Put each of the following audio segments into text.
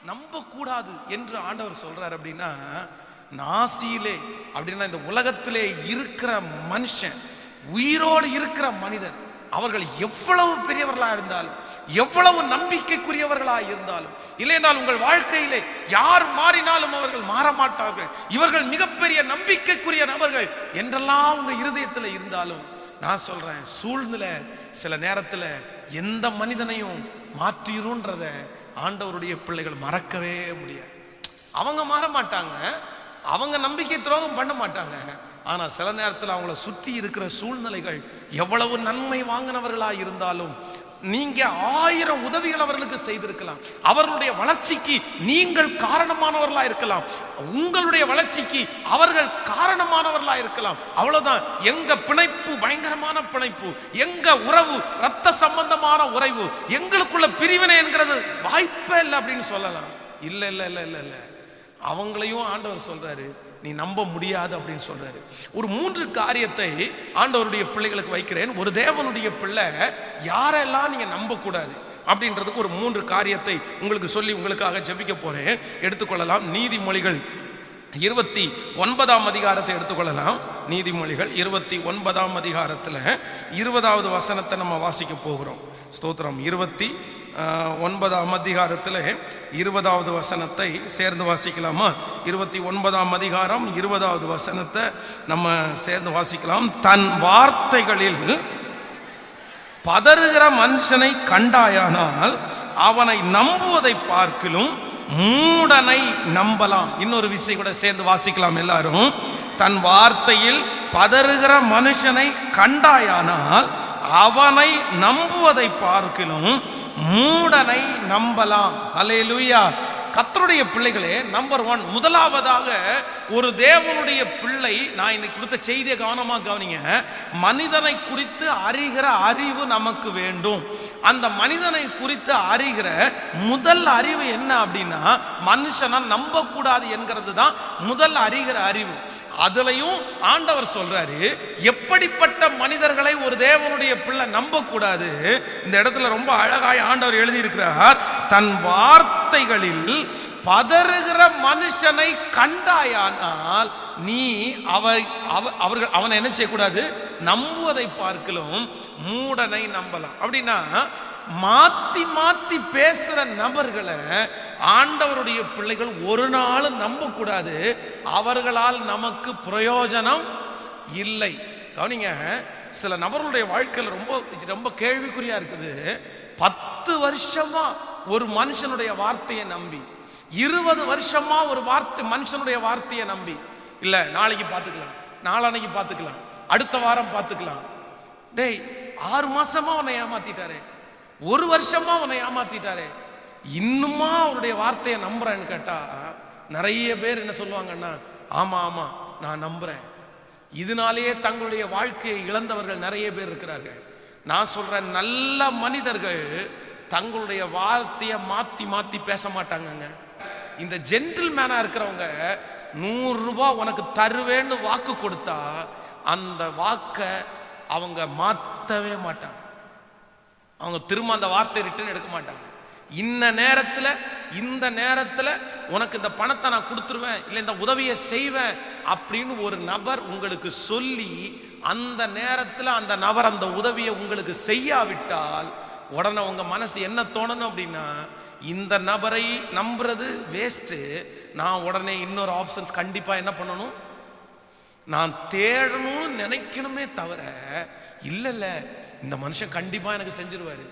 நம்ப கூடாது என்று ஆண்டவர் சொல்றார். அப்படின்னா நாசியிலே அப்படின்னா இந்த உலகத்திலே இருக்கிற மனுஷன், உயிரோடு இருக்கிற மனிதர், அவர்கள் எவ்வளவு பெரியவர்களா இருந்தாலும், எவ்வளவு நம்பிக்கைக்குரியவர்களா இருந்தாலும், இல்லையென்றால் உங்கள் வாழ்க்கையிலே யார் மாறினாலும் அவர்கள் மாற மாட்டார்கள், இவர்கள் மிகப்பெரிய நம்பிக்கைக்குரிய நபர்கள் என்றெல்லாம் உங்க இருதயத்தில் இருந்தாலும், நான் சொல்றேன், சூழ்நிலை சில நேரத்தில் எந்த மனிதனையும் மாற்றிருன்றத ஆண்டவருடைய பிள்ளைகள் மறக்கவே முடியாது. அவங்க மாற மாட்டாங்க, அவங்க நம்பிக்கை துரோகம் பண்ண மாட்டாங்க. ஆனா சில நேரத்தில் அவங்கள சுற்றி இருக்கிற சூழ்நிலைகள் எவ்வளவு நன்மை வாங்கினவர்களா இருந்தாலும், நீங்க 1000 உதவிகள் அவர்களுக்கு செய்திருக்கலாம், அவர்களுடைய வளர்ச்சிக்கு நீங்கள் காரணமானவர்களா இருக்கலாம், உங்களுடைய வளர்ச்சிக்கு அவர்கள் காரணமானவர்களா இருக்கலாம். அவ்வளவுதான். எங்க பிணைப்பு பயங்கரமான பிணைப்பு, எங்க உறவு ரத்த சம்பந்தமான உறவு, எங்களுக்குள்ள பிரிவினை என்கிறது வாய்ப்பே இல்லை அப்படின்னு சொல்லலாம். இல்ல இல்ல இல்ல இல்ல இல்ல, அவங்களையும் ஆண்டவர் சொல்றாரு, நீ நம்ப முடியாது அப்படின்னு சொல்றாரு. ஒரு 3 காரியத்தை ஆண்டவருடைய பிள்ளைகளுக்கு வைக்கிறேன். ஒரு தேவனுடைய பிள்ளை யாரெல்லாம் நீங்க நம்ப கூடாது அப்படின்றதுக்கு ஒரு 3 காரியத்தை உங்களுக்கு சொல்லி உங்களுக்காக ஜெபிக்க போறேன். எடுத்துக்கொள்ளலாம். நீதிமொழிகள் 29ஆம் அதிகாரத்தை எடுத்துக்கொள்ளலாம். நீதிமொழிகள் 29ஆம் அதிகாரத்தில் 20வது வசனத்தை நம்ம வாசிக்க போகிறோம். ஸ்தோத்திரம். 29ஆம் அதிகாரத்தில் 20வது வசனத்தை சேர்ந்து வாசிக்கலாமா? 29ஆம் அதிகாரம் 20வது வசனத்தை நம்ம சேர்ந்து வாசிக்கலாம். தன் வார்த்தைகளில் பதறுகிற மனுஷனை கண்டாயானால் அவனை நம்புவதை பார்க்கிலும் மூடனை நம்பலாம். இன்னொரு விஷயம் கூட சேர்ந்து வாசிக்கலாம் எல்லாரும். தன் வார்த்தையில் பதறுகிற மனுஷனை கண்டாயானால் அவனை நம்புவதை பார்க்கிலும் மூடனை நம்பலாம். அல்லேலூயா. கர்த்தருடைய பிள்ளைகளே, நம்பர் 1, முதலாவதாக ஒரு தேவனுடைய பிள்ளை, நான் இன்னைக்கு கொடுத்த செய்தியை கவனமாக கவனிங்க. மனிதனை குறித்து அறிகிற அறிவு நமக்கு வேண்டும். அந்த மனிதனை குறித்து அறிகிற முதல் அறிவு என்ன அப்படின்னா, மனுஷனை நம்ப கூடாது என்கிறது தான் முதல் அறிகிற அறிவு. அதுலயும் ஆண்டவர் சொல்றாரு, எப்படிப்பட்ட மனிதர்களை ஒரு தேவனுடைய பிள்ளை நம்ப கூடாது. இந்த இடத்துல ரொம்ப அழகாய் ஆண்டவர் எழுதி இருக்கிறார், தன் வார்த்தைகளில் பதறுகிற மனுஷனை கண்டாயானால் நீ அவனை என்ன செய்யக்கூடாது? நம்புவதை பார்க்கலாம் மூடனை நம்பலாம். அப்படின்னா மாத்தி மாத்தி பேசுற நபர்களை ஆண்டவருடைய பிள்ளைகள் ஒரு நாள் நம்ப கூடாது. அவர்களால் நமக்கு பிரயோஜனம் இல்லை. கவனிங்க, சில நபர்களுடைய வாழ்க்கையில் ரொம்ப கேள்விக்குறியா இருக்குது. 10 வருஷமா ஒரு மனுஷனுடைய வார்த்தையை நம்பி, 20 வருஷமா ஒரு மனுஷனுடைய வார்த்தையை நம்பி, இல்ல நாளைக்கு பார்த்துக்கலாம், நாளானைக்கு பார்த்துக்கலாம், அடுத்த வாரம் பார்த்துக்கலாம். டேய், 6 மாசமா உன்னை ஏமாத்திட்டாரே, 1 வருஷமா உன்னை ஏமாத்திட்டாரே, இன்னுமா அவருடைய வார்த்தையை நம்புறேன்னு கேட்டா நிறைய பேர் என்ன சொல்லுவாங்கன்னா, ஆமா ஆமா நான் நம்புறேன். இதனாலேயே தங்களுடைய வாழ்க்கையை இழந்தவர்கள் நிறைய பேர் இருக்கிறார்கள். நான் சொல்றேன், நல்ல மனிதர்கள் தங்களுடைய வார்த்தையை மாத்தி மாத்தி பேச மாட்டாங்க. இந்த ஜென்டில்மேனா இருக்கிறவங்க 100 ரூபாய் உனக்கு தருவேன்னு வாக்கு கொடுத்தா அந்த வாக்கை அவங்க மாத்தவே மாட்டாங்க. அவங்க திரும்ப அந்த வார்த்தை ரிட்டர்ன் எடுக்க மாட்டாங்க. இந்த நேரத்தில் உனக்கு இந்த பணத்தை நான் கொடுத்துருவேன், இல்லை இந்த உதவியை செய்வேன் அப்படின்னு ஒரு நபர் உங்களுக்கு சொல்லி அந்த நேரத்தில் அந்த நபர் அந்த உதவியை உங்களுக்கு செய்யாவிட்டால் உடனே உங்க மனசு என்ன தோணணும் அப்படின்னா, இந்த நபரை நம்புறது வேஸ்ட்டு, நான் உடனே இன்னொரு ஆப்ஷன்ஸ் கண்டிப்பா என்ன பண்ணணும், நான் தேடணும் நினைக்கணுமே தவிர, இல்ல இந்த மனுஷன் கண்டிப்பா எனக்கு செஞ்சிருவாரு,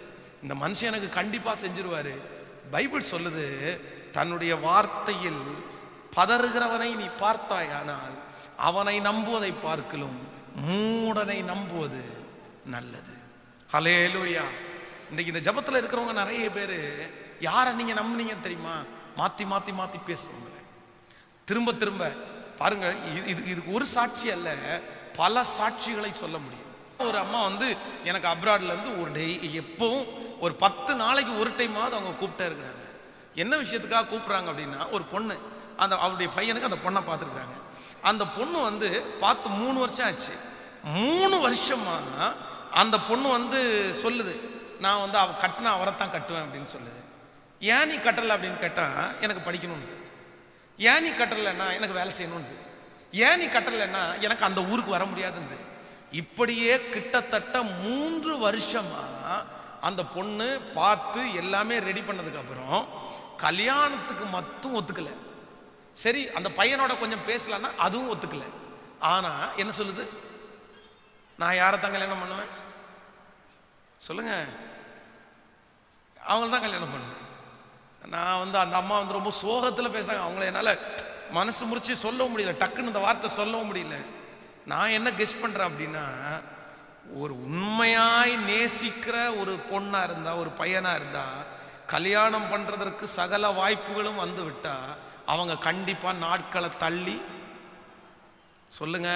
இந்த மனுஷன் எனக்கு கண்டிப்பா செஞ்சிருவாரு. பைபிள் சொல்லுது, தன்னுடைய வார்த்தையில் பதறுகிறவனை நீ பார்த்தாயானால் அவனை நம்புவதை பார்க்கலும் மூடனை நம்புவது நல்லது. ஹல்லேலூயா. இன்னைக்கு இந்த ஜபத்தில் இருக்கிறவங்க நிறைய பேர் யாரை நீங்க நம்புனீங்க தெரியுமா? மாத்தி மாத்தி மாத்தி பேசுவாங்க. திரும்ப திரும்ப பாருங்க, இதுக்கு ஒரு சாட்சி அல்ல, பல சாட்சிகளை சொல்ல முடியும். ஒரு அம்மா எனக்கு அப்ராட்ல இருந்து ஒரு எப்பவும் ஒரு 10 நாளைக்கு ஒரு டைமாவது அவங்க கூப்பிட்டே இருக்கிறாங்க. என்ன விஷயத்துக்காக கூப்பிடுறாங்க அப்படின்னா, ஒரு பொண்ணு அவருடைய பையனுக்கு அந்த பொண்ணை பார்த்துருக்காங்க. அந்த பொண்ணு பார்த்து 3 வருஷம் ஆச்சு. 3 வருஷமா அந்த பொண்ணு சொல்லுது, நான் அவ கட்டினா அவரைத்தான் கட்டுவேன் அப்படின்னு சொல்லுது. ஏன் நீ கட்டலை அப்படின்னு கேட்டால் எனக்கு படிக்கணும்னு, ஏன் நீ கட்டலைன்னா எனக்கு வேலை செய்யணும்னு, ஏன் நீ கட்டலைன்னா எனக்கு அந்த ஊருக்கு வர முடியாதுன்னு. இப்படியே கிட்டத்தட்ட 3 வருஷமா அந்த பொண்ணு பார்த்து எல்லாமே ரெடி பண்ணதுக்கு அப்புறம் கல்யாணத்துக்கு மட்டும் ஒத்துக்கல. சரி, அந்த பையனோட கொஞ்சம் பேசலான்னா அதுவும் ஒத்துக்கல. ஆனா என்ன சொல்லுது, நான் யாரை தான் கல்யாணம் பண்ணுவேன் சொல்லுங்க? அவங்கள தான் கல்யாணம் பண்ணுவேன். நான் அந்த அம்மா ரொம்ப சோகத்தில் பேசுறாங்க. அவங்கள என்னால் மனசு முறிச்சு சொல்லவும் முடியல, டக்குன்னு இந்த வார்த்தை சொல்லவும் முடியல. நான் என்ன கெஸ் பண்றேன் அப்படின்னா, ஒரு உண்மையாய் நேசிக்கிற ஒரு பொண்ணா இருந்தா, ஒரு பையனா இருந்தா, கல்யாணம் பண்றதற்கு சகல வாய்ப்புகளும் வந்து விட்டா அவங்க கண்டிப்பா நாட்களை தள்ளி, சொல்லுங்க,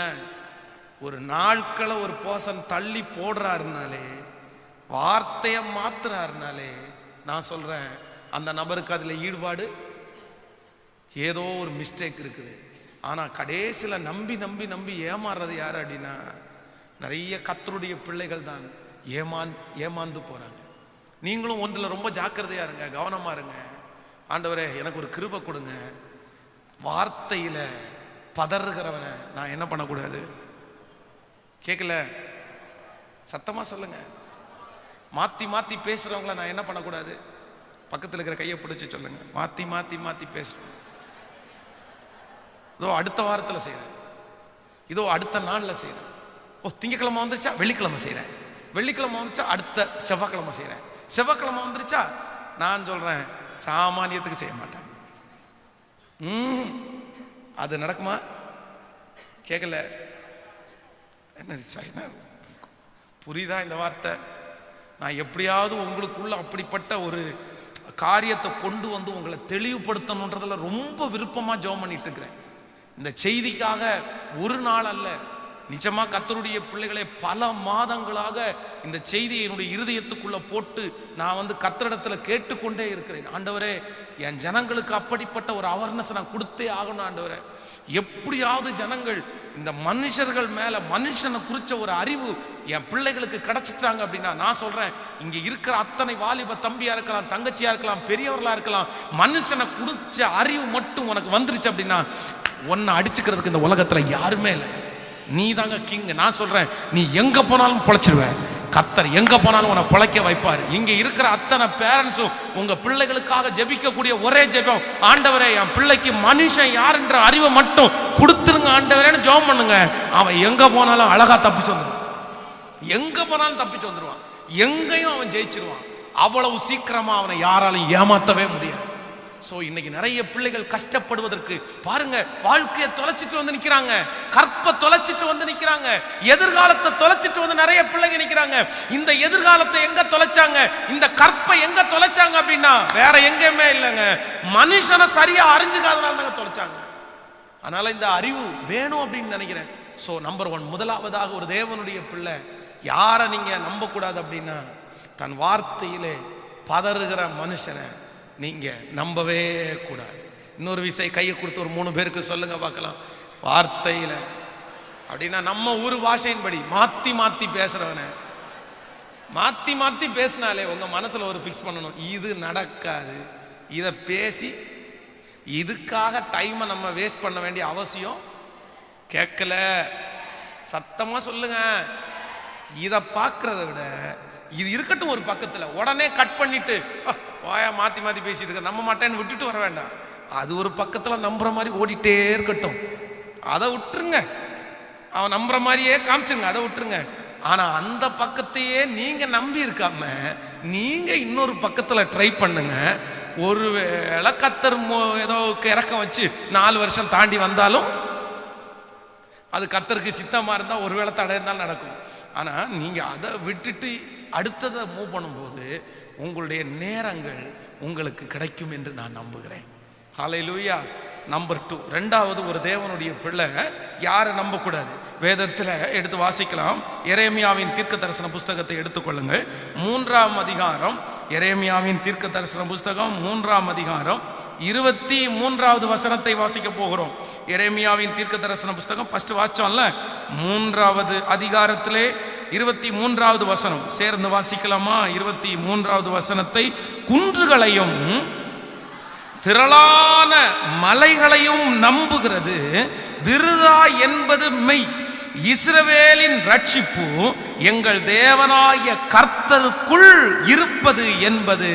ஒரு நாட்களை ஒரு பர்சன் தள்ளி போடுறாருனாலே, வார்த்தையை மாத்துறாருனாலே, நான் சொல்றேன் அந்த நபருக்கு அதுல ஈடுபாடு ஏதோ ஒரு மிஸ்டேக் இருக்குது. ஆனா கடைசியில் நம்பி நம்பி நம்பி ஏமாறுறது யாரு அப்படின்னா, நிறைய கர்த்தருடைய பிள்ளைகள் தான் ஏமாந்து போறாங்க. நீங்களும் ஒன்றில் ரொம்ப ஜாக்கிரதையா இருங்க, கவனமா இருங்க. ஆண்டவரே எனக்கு ஒரு கிருபை கொடுங்க. வார்த்தையில பதறுகிறவனை நான் என்ன பண்ணக்கூடாது? கேட்கல? சத்தமா சொல்லுங்க. மாத்தி மாத்தி பேசுறவங்கள நான் என்ன பண்ணக்கூடாது? பக்கத்தில் இருக்கிற கையை பிடிச்சி சொல்லுங்க. மாத்தி மாத்தி மாத்தி பேசுறேன். இதோ அடுத்த வாரத்தில் செய்கிறேன், இதோ அடுத்த நாளில் செய்கிறேன். திங்கக்கிழமை வந்துருச்சா வெள்ளிக்கிழமை செய்கிறேன், வெள்ளிக்கிழமை வந்துச்சா அடுத்த செவ்வாய்க்கிழமை செய்கிறேன், செவ்வாய்க்கிழமை வந்துருச்சா நான் சொல்கிறேன் சாமானியத்துக்கு செய்ய மாட்டேன். அது நடக்குமா? கேட்கல? என்ன புரியுதா இந்த வார்த்தை? நான் எப்படியாவது உங்களுக்குள்ள அப்படிப்பட்ட ஒரு காரியத்தை கொண்டு வந்து உங்களை தெளிவுபடுத்தணுன்றதுல ரொம்ப விருப்பமாக ஜெபம் பண்ணிட்டு இருக்கிறேன். இந்த செய்திக்காக ஒரு நாள் அல்ல, நிஜமா கர்த்தருடைய பிள்ளைகளை பல மாதங்களாக இந்த செய்தியை என்னுடைய இருதயத்துக்குள்ள போட்டு நான் கர்த்தரிடத்துல கேட்டுக்கொண்டே இருக்கிறேன். ஆண்டவரே, என் ஜனங்களுக்கு அப்படிப்பட்ட ஒரு அவேர்னஸ் நான் கொடுத்தே ஆகணும். ஆண்டவரே, எப்படியாவது ஜனங்கள் இந்த மனுஷர்கள் மேல மனுஷனை குறிச்ச ஒரு அறிவு என் பிள்ளைகளுக்கு கிடைச்சிட்டாங்க அப்படின்னா, நான் சொல்றேன், இங்க இருக்கிற அத்தனை வாலிப தம்பியா இருக்கலாம், தங்கச்சியா இருக்கலாம், பெரியவர்களா இருக்கலாம், மனுஷனை குறிச்ச அறிவு மட்டும் உனக்கு வந்துருச்சு அப்படின்னா உன்னை அடிச்சுக்கிறதுக்கு இந்த உலகத்துல யாருமே இல்லை. நீ தாங்க கிங். நான் சொல்றேன், நீ எங்க போனாலும் பொழைச்சிருவ. கர்த்தர் எங்க போனாலும் உன்னை பிழைக்க வைப்பார். இங்க இருக்கிற அத்தனை பேரண்ட்ஸும் உங்க பிள்ளைகளுக்காக ஜெபிக்கக்கூடிய ஒரே ஜெபம், ஆண்டவரே என் பிள்ளைக்கு மனுஷன் யாருன்ற அறிவை மட்டும் கொடுத்துருங்க ஆண்டவரேன்னு ஜெபம் பண்ணுங்க. அவன் எங்க போனாலும் அழகா தப்பிச்சு வந்துடுவான். எங்க போனாலும் தப்பிச்சு வந்துடுவான். எங்கேயும் அவன் ஜெயிச்சிருவான். அவ்வளவு சீக்கிரமா அவனை யாராலும் ஏமாத்தவே முடியாது. சோ இன்னைக்கு நிறைய பிள்ளைகள் கஷ்டப்படுவதற்கு பாருங்க, வாழ்க்கையை தொலைச்சிட்டு வந்து நிக்கிறாங்க, கற்பை தொலைச்சிட்டு வந்து நிக்கிறாங்க, எதிர்காலத்தை தொலைச்சிட்டு வந்து நிறைய பிள்ளைங்க நிக்கிறாங்க. இந்த எதிர்காலத்தை எங்க தொலைச்சாங்க, இந்த கற்பை எங்க தொலைச்சாங்க அப்படின்னா வேற எங்கேயுமே இல்லைங்க, மனுஷனை சரியா அறிஞ்சுக்காதனால தாங்க தொலைச்சாங்க. அதனால இந்த அறிவு வேணும் அப்படின்னு நினைக்கிறேன். சோ நம்பர் 1, முதலாவதாக ஒரு தேவனுடைய பிள்ளை யாரை நீங்க நம்ப கூடாது அப்படின்னா, தன் வார்த்தையிலே பதறுகிற மனுஷனை நீங்க நம்பவே கூடாது. இன்னொரு விஷயம் கையை கொடுத்து ஒரு 3 பேருக்கு சொல்லுங்க பார்க்கலாம். வார்த்தையில அப்படின்னா நம்ம ஊர் பாஷையின்படி மாத்தி மாத்தி பேசுறவன, மாத்தி மாத்தி பேசினாலே உங்க மனசுல ஒரு பிக்ஸ் பண்ணணும், இது நடக்காது. இதை பேசி இதுக்காக டைமை நம்ம வேஸ்ட் பண்ண வேண்டிய அவசியம் கேட்கல. சத்தமா சொல்லுங்க. இதை பார்க்கறத விட இது இருக்கட்டும் ஒரு பக்கத்துல, உடனே கட் பண்ணிட்டு வாயா மாத்தி மாத்தி பேசிட்டு இருக்க நம்ப மாட்டேன்னு விட்டுட்டு வர வேண்டாம். அது ஒரு பக்கத்துல நம்புற மாதிரி ஓடிட்டே இருக்கட்டும், அதை விட்டுருங்க. அவன் நம்புற மாதிரியே காமிச்சிருங்க, அதை விட்டுருங்க. ஆனா அந்த பக்கத்தையே நீங்க நம்பி இருக்காம நீங்க இன்னொரு பக்கத்துல ட்ரை பண்ணுங்க. ஒருவேளை கர்த்தர் ஏதோ இறக்கம் வச்சு 4 வருஷம் தாண்டி வந்தாலும் அது கர்த்தருக்கு சித்தமா இருந்தா ஒருவேளை தடை இருந்தாலும் நடக்கும். ஆனா நீங்க அதை விட்டுட்டு அடுத்ததை மூவ் பண்ணும்போது உங்களுடைய நேரங்கள் உங்களுக்கு கிடைக்கும் என்று நான் நம்புகிறேன். ஹல்லேலூயா. நம்பர் 2, ரெண்டாவது ஒரு தேவனுடைய பிள்ளை யாரை நம்பக்கூடாது. வேதத்தில் எடுத்து வாசிக்கலாம். எரேமியாவின் தீர்க்க தரிசன புஸ்தகத்தை எடுத்துக்கொள்ளுங்கள். 3ஆம் அதிகாரம், எரேமியாவின் தீர்க்க தரிசன புஸ்தகம் 3ஆம் அதிகாரம் 23வது வசனத்தை வாசிக்க போகிறோம். எரேமியாவின் தீர்க்க தரிசன புஸ்தகம் ஃபர்ஸ்ட் வாசிச்சோம்ல, 3வது அதிகாரத்திலே 23வது வசனம் சேர்ந்து வாசிக்கலாமா? 23வது வசனத்தை, குன்றுகளையும் திரளான மலைகளையும் நம்புகிறது விருதா என்பது மெய். இஸ்ரவேலின் ரட்சிப்பு எங்கள் தேவனாகிய கர்த்தருக்குள் இருப்பது என்பது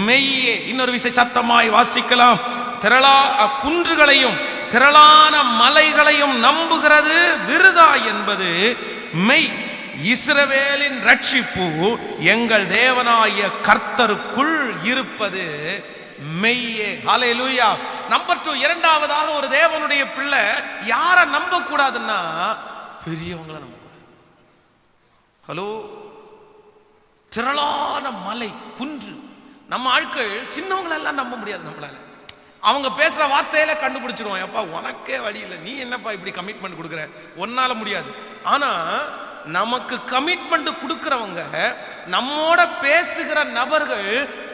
மெய்யே. இன்னொரு விஷயம் சத்தமாய் வாசிக்கலாம். குன்றுகளையும் திரளான மலைகளையும் நம்புகிறது விருதா என்பது மெய். இஸ்ரவேலின் ரட்சிப்பு எங்கள் தேவனாகிய கர்த்தருக்குள் இருப்பது மெய்யே. ஹல்லேலூயா. நம்பர் 2, இரண்டாவதாக ஒரு தேவனுடைய பிள்ளை யாரை நம்ப கூடாதுன்னா பெரியவங்களை நம்ப கூடாது. ஹலோ, திரளான மலை குன்று, நம்ம ஆட்கள் சின்னவங்களெல்லாம் நம்ப முடியாது. நம்மளால அவங்க பேசுற வார்த்தையில கண்டுபிடிச்சிருவோம். எப்பா உனக்கே வழி இல்லை, நீ என்னப்பா இப்படி கமிட்மெண்ட் கொடுக்குற, ஒன்னால முடியாது. ஆனா நமக்கு கமிட்மெண்ட் கொடுக்கிறவங்க, நம்மோட பேசுகிற நபர்கள்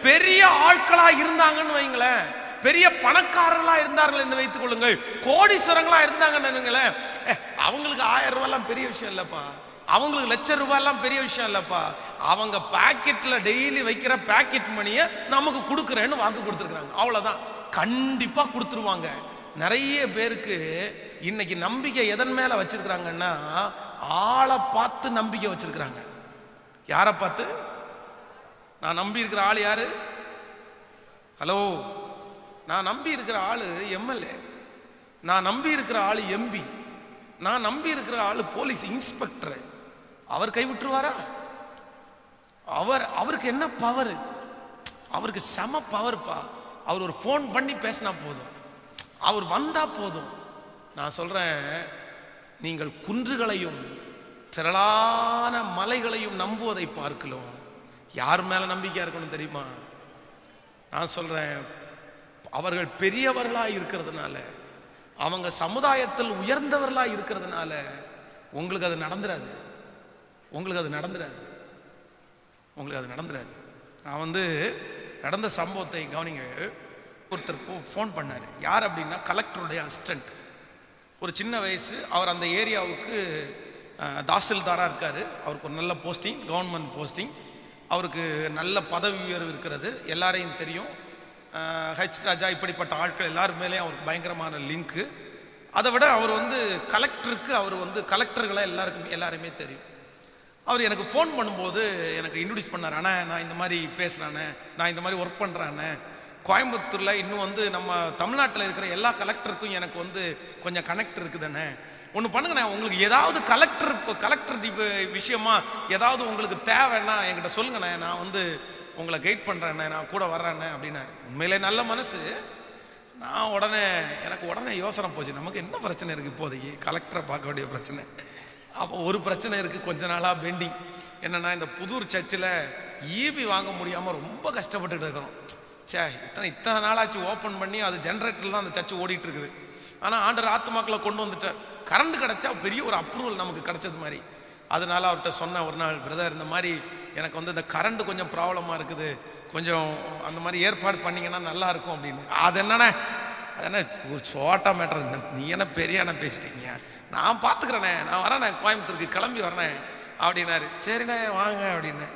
பெரிய ஆட்களா இருந்தாங்கன்னு வைங்களேன், பெரிய பணக்காரர்களா இருந்தார்கள் என்று வைத்துக் கொள்ளுங்கள், கோடீஸ்வரங்களா இருந்தாங்கன்னு அவங்களுக்கு 1000 ரூபாய்லாம் பெரிய விஷயம் இல்லப்பா, அவங்களுக்கு ₹1,00,000 பெரிய விஷயம் இல்லப்பா. அவங்க பாக்கெட்ல டெய்லி வைக்கிற பாக்கெட் மணியை நமக்கு கொடுக்குறேன்னு வாக்கு கொடுத்துருக்காங்க, அவ்வளவுதான். கண்டிப்பா கொடுத்துருவாங்க. நிறைய பேருக்கு இன்னைக்கு நம்பிக்கை எதன் மேல வச்சிருக்கிறாங்கன்னா, ஆளை பார்த்து நம்பிக்கை வச்சிருக்கிறாங்க. யாரை பார்த்து? நான் நம்பி இருக்கிற ஆள் யாரு? ஹலோ, நான் நம்பி இருக்கிற ஆளு எம்எல்ஏ, நான் நம்பி இருக்கிற ஆளு எம்பி, நான் நம்பி இருக்கிற ஆளு போலீஸ் இன்ஸ்பெக்டர். அவர் கைவிட்டுருவாரா? அவருக்கு என்ன பவர்? அவருக்கு செம பவர்ப்பா. அவர் ஒரு போன் பண்ணி பேசினா போதும், அவர் வந்தா போதும். நான் சொல்றேன், நீங்கள் குன்றுகளையும் திரளான மலைகளையும் நம்புவதை பார்க்கலாம். யார் மேல நம்பிக்கையா இருக்கணும் தெரியுமா? நான் சொல்றேன், அவர்கள் பெரியவர்களா இருக்கிறதுனால, அவங்க சமுதாயத்தில் உயர்ந்தவர்களா இருக்கிறதுனால உங்களுக்கு அது நடந்துராது, உங்களுக்கு அது நடந்துராது, உங்களுக்கு அது நடந்துராது. நான் நடந்த சம்பவத்தை கவனிங்க. ஒருத்தர் ஃபோன் பண்ணார். யார் அப்படின்னா கலெக்டருடைய அசிஸ்டன்ட், ஒரு சின்ன வயசு. அவர் அந்த ஏரியாவுக்கு தாசில்தாராக இருக்கார். அவருக்கு ஒரு நல்ல போஸ்டிங், கவர்மெண்ட் போஸ்டிங். அவருக்கு நல்ல பதவி உயர்வு இருக்கிறது, எல்லாரையும் தெரியும். ராஜா இப்படிப்பட்ட ஆட்கள் எல்லாரும் மேலேயும் அவருக்கு பயங்கரமான லிங்க்கு. அதை விட அவர் கலெக்டருக்கு, அவர் கலெக்டர்களை எல்லாருமே தெரியும். அவர் எனக்கு ஃபோன் பண்ணும்போது எனக்கு இன்ட்ரடியூஸ் பண்ணார். அண்ணா, நான் இந்த மாதிரி பேசுகிறேண்ணே, நான் இந்த மாதிரி ஒர்க் பண்ணுறேண்ணே, கோயம்புத்தூரில் இன்னும் நம்ம தமிழ்நாட்டில் இருக்கிற எல்லா கலெக்டருக்கும் எனக்கு கொஞ்சம் கனெக்ட் இருக்குதுண்ணே. ஒன்று பண்ணுங்கண்ணே, உங்களுக்கு ஏதாவது கலெக்டர் விஷயமா ஏதாவது உங்களுக்கு தேவைன்னா என்கிட்ட சொல்லுங்கண்ணே, நான் உங்களை கைட் பண்ணுறேண்ணே, நான் கூட வர்றேண்ணே அப்படின்னாரு. உண்மையிலே நல்ல மனசு. நான் எனக்கு உடனே யோசனை போச்சு, நமக்கு என்ன பிரச்சனை இருக்குது இப்போதைக்கு? கலெக்டரை பார்க்க வேண்டிய பிரச்சனை. அப்போ ஒரு பிரச்சனை இருக்குது, கொஞ்ச நாளாக பெண்டிங். என்னென்னா, இந்த புதூர் சர்ச்சில் ஈபி வாங்க முடியாமல் ரொம்ப கஷ்டப்பட்டுட்டு இருக்கிறோம். இத்தனை நாளாச்சு ஓப்பன் பண்ணி, அது ஜென்ரேட்டரில் தான் அந்த சர்ச்சு ஓடிட்டு இருக்குது. ஆனால் ஆண்டவர் ஆத்துமாக்களை கொண்டு வந்துட்டார். கரண்ட் கிடச்சா பெரிய ஒரு அப்ரூவல் நமக்கு கிடைச்சது மாதிரி. அதனால அவர்கிட்ட சொன்ன ஒரு நாள், பிரதர் இந்த மாதிரி எனக்கு இந்த கரண்ட் கொஞ்சம் ப்ராப்ளமாக இருக்குது, கொஞ்சம் அந்த மாதிரி ஏற்பாடு பண்ணிங்கன்னா நல்லா இருக்கும் அப்படின்னு. அது என்னண்ணே, அது என்ன ஒரு சோட்டா மேட்டர், நீ என்ன பெரியாண்ண பேசிட்டீங்க, நான் பார்த்துக்கிறேண்ணே, நான் வரேண்ணே, கோயம்புத்தூருக்கு கிளம்பி வரேன் அப்படின்னாரு. சரிண்ணே வாங்க அப்படின்னு.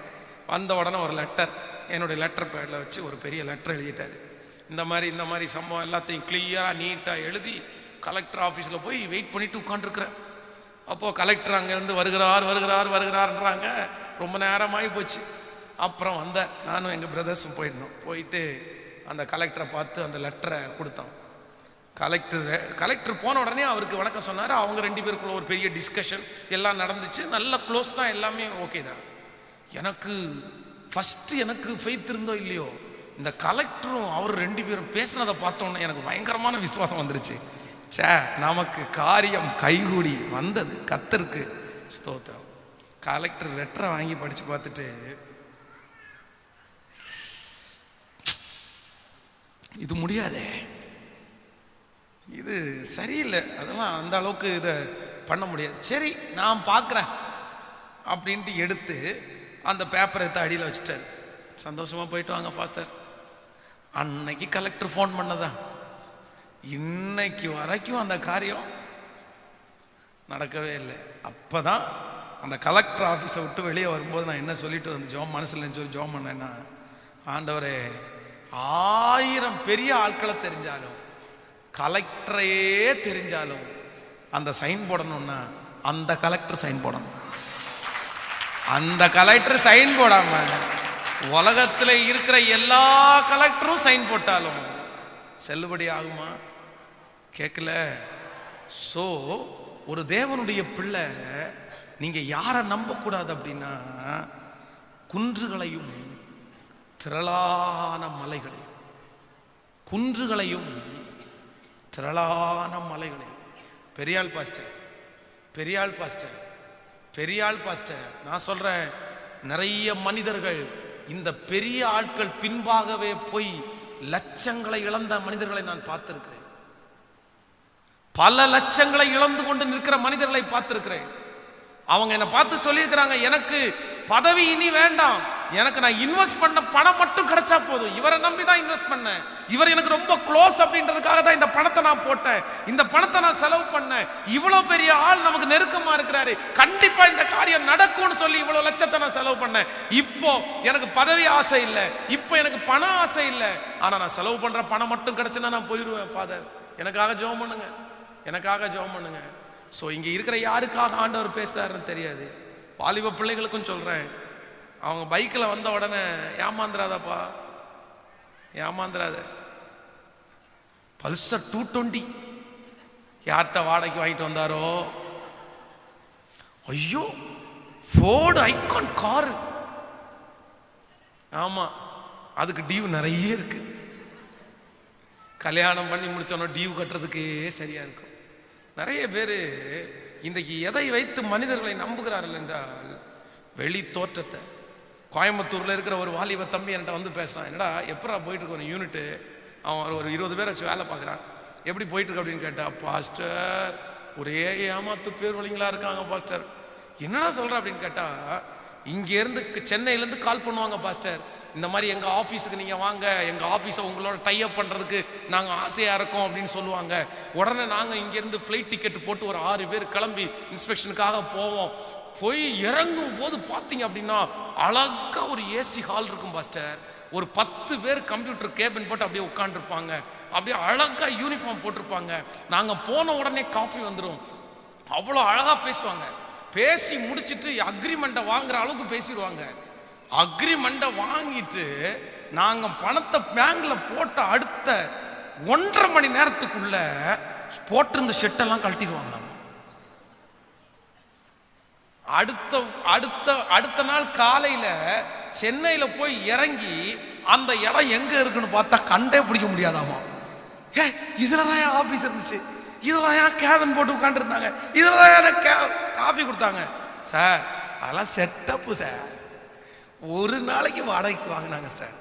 வந்த உடனே ஒரு லெட்டர், என்னுடைய லெட்டர் பேடில் வச்சு ஒரு பெரிய லெட்டர் எழுதிட்டார். இந்த மாதிரி சம்பவம் எல்லாத்தையும் கிளியராக நீட்டாக எழுதி கலெக்டர் ஆஃபீஸில் போய் வெயிட் பண்ணிட்டு உட்காந்துருக்குறேன். அப்போது கலெக்டர் அங்கேருந்து வருகிறாருன்றாங்க. ரொம்ப நேரமாகி போச்சு. அப்புறம் நானும் எங்கள் பிரதர்ஸும் போயிட்டு அந்த கலெக்டரை பார்த்து அந்த லெட்டரை கொடுத்தோம். கலெக்டர் போன உடனே அவருக்கு வணக்கம் சொன்னார். அவங்க 2 பேருக்குள்ள ஒரு பெரிய டிஸ்கஷன் எல்லாம் நடந்துச்சு. நல்ல க்ளோஸ் தான், எல்லாமே ஓகே தான். எனக்கு ஃபெய்த் இருந்தோ இல்லையோ, இந்த கலெக்டரும் அவர் 2 பேரும் பேசினதை பார்த்தோன்னே எனக்கு பயங்கரமான விசுவாசம் வந்துருச்சு. நமக்கு காரியம் கைகூடி வந்தது, கர்த்தருக்கு ஸ்தோத்திரம். கலெக்டர் லெட்டரை வாங்கி படிச்சு பார்த்துட்டு, இது முடியாதே, இது சரியில்லை, அதெல்லாம் அந்த அளவுக்கு இதை பண்ண முடியாது, சரி நான் பார்க்குறேன் அப்படின்ட்டு எடுத்து அந்த பேப்பரை எடுத்து அடியில் வச்சுட்டார். சந்தோஷமாக போயிட்டு வாங்க ஃபாஸ்டர். அன்னைக்கு கலெக்டர் ஃபோன் பண்ணதான், இன்னைக்கு வரைக்கும் அந்த காரியம் நடக்கவே இல்லை. அப்போ தான் அந்த கலெக்டர் ஆஃபீஸை விட்டு வெளியே வரும்போது நான் என்ன சொல்லிட்டு ஜெபம் மனசில் சொல்லி ஜெபம் பண்ணேன்னா, ஆண்டவரே 1000 பெரிய ஆட்களை தெரிஞ்சாலும், கலெக்டரையே தெரிஞ்சாலும், அந்த சைன் போடணும்னா அந்த கலெக்டர் சைன் போடணும். அந்த கலெக்டர் சைன் போடாம உலகத்தில் இருக்கிற எல்லா கலெக்டரும் சைன் போட்டாலும் செல்லுபடி ஆகுமா? கேட்கல. ஸோ ஒரு தேவனுடைய பிள்ளை நீங்க யாரை நம்பக்கூடாது அப்படின்னா, குன்றுகளையும் திரளான மலைகளையும், குன்றுகளையும் திரளான மலைகளையும். பெரியாள் பாஸ்டர், பெரியாள் பாஸ்டர், பெரியாள் பாஸ்டர், நான் சொல்றேன், நிறைய மனிதர்கள் இந்த பெரிய ஆட்கள் பின்பாகவே போய் லட்சங்களை இழந்த மனிதர்களை நான் பார்த்திருக்கிறேன். பல லட்சங்களை இழந்து கொண்டு நிற்கிற மனிதர்களை பார்த்திருக்கிறேன். அவங்க என்னை பார்த்து சொல்லியிருக்கிறாங்க, எனக்கு பதவி இனி வேண்டாம், எனக்கு நான் இன்வெஸ்ட் பண்ண பணம் மட்டும் கிடைச்சா போதும். இவரை நம்பி தான் இன்வெஸ்ட் பண்ணேன், இவர் எனக்கு ரொம்ப க்ளோஸ் அப்படின்றதுக்காக தான் இந்த பணத்தை நான் போட்டேன், இந்த பணத்தை நான் செலவு பண்ணேன். இவ்வளவு பெரிய ஆள் நமக்கு நெருக்கமா இருக்கிறாரு, கண்டிப்பா இந்த காரியம் நடக்கும்னு சொல்லி இவ்வளவு லட்சத்தை நான் செலவு பண்ணேன். இப்போ எனக்கு பதவி ஆசை இல்லை, இப்போ எனக்கு பண ஆசை இல்லை, ஆனா நான் செலவு பண்ற பணம் மட்டும் கிடைச்சுன்னா நான் போயிடுவேன். ஃபாதர், எனக்காக ஜெபம் பண்ணுங்க, எனக்காக ஜெபம் பண்ணுங்க. ஸோ இங்கே இருக்கிற யாருக்காக ஆண்டவர் பேசுறாருன்னு தெரியாது. வாலிப பிள்ளைகளுக்கும் சொல்கிறேன், அவங்க பைக்கில் வந்த உடனே ஏமாந்துராதப்பா, ஏமாந்துராத. பல்சர் 220 யார்கிட்ட வாடகைக்கு வாங்கிட்டு வந்தாரோ, ஐயோ ஃபோர்டு ஐகான் காரு, ஆமாம் அதுக்கு டியூ நிறைய இருக்கு. கல்யாணம் பண்ணி முடிச்சோன்னா டியூ கட்டுறதுக்கே சரியா இருக்கும். நிறைய பேர் இன்றைக்கு எதை வைத்து மனிதர்களை நம்புகிறார்கள் என்றால் வெளி தோற்றத்தை. கோயம்புத்தூரில் இருக்கிற ஒரு வாலிப தம்பி என்கிட்ட வந்து பேசுகிறான், என்னடா எப்படா போயிட்டுருக்கு ஒரு யூனிட்டு, அவன் ஒரு 20 பேரை வச்சு வேலை பார்க்குறான், எப்படி போயிட்டுருக்கு அப்படின்னு கேட்டா, பாஸ்டர் ஒரே ஏமாத்து பேர் வழிங்களா இருக்காங்க பாஸ்டர். என்னடா சொல்கிற அப்படின்னு கேட்டால், இங்கேருந்து சென்னையிலேருந்து கால் பண்ணுவாங்க, பாஸ்டர் இந்த மாதிரி எங்கள் ஆஃபீஸுக்கு நீங்கள் வாங்க, எங்கள் ஆஃபீஸை உங்களோட டைப் பண்ணுறதுக்கு நாங்கள் ஆசையாக இருக்கோம் அப்படின்னு சொல்லுவாங்க. உடனே நாங்கள் இங்கேருந்து ஃப்ளைட் டிக்கெட் போட்டு ஒரு 6 பேர் கிளம்பி இன்ஸ்பெக்ஷனுக்காக போவோம். போய் இறங்கும் போது பார்த்தீங்க அப்படின்னா அழகாக ஒரு ஏசி ஹால் இருக்கும் பாஸ்டர், ஒரு 10 பேர் கம்ப்யூட்டர் கேபின் போட்டு அப்படியே உட்காந்துருப்பாங்க, அப்படியே அழகாக யூனிஃபார்ம் போட்டிருப்பாங்க. நாங்கள் போன உடனே காஃபி வந்துடும், அவ்வளோ அழகாக பேசுவாங்க. பேசி முடிச்சுட்டு அக்ரிமெண்ட்டை வாங்குற அளவுக்கு பேசிடுவாங்க. அக்ரிமெண்ட்டை வாங்கிட்டு நாங்கள் பணத்தை பேங்க்ல போட்ட அடுத்த 1.5 மணி நேரத்துக்குள்ள போட்டிருந்த ஷெட்டெல்லாம் கழட்டிடுவாங்க. அடுத்த நாள் காலையில சென்னையில போய் இறங்கி அந்த இடம் எங்க இருக்குன்னு பார்த்தா கண்டே பிடிக்க முடியாதாமா. இதுலதான் என் ஆபீஸ் இருந்துச்சு, இதுலதான் என் கேபின் போட்டு உட்காந்து இருந்தாங்க, இதுலதான் எனக்கு காஃபி கொடுத்தாங்க. சார் அதெல்லாம் செட்டப்பு சார். ஒரு நாளைக்கு வாடகைக்கு வாங்கினாங்க சார்,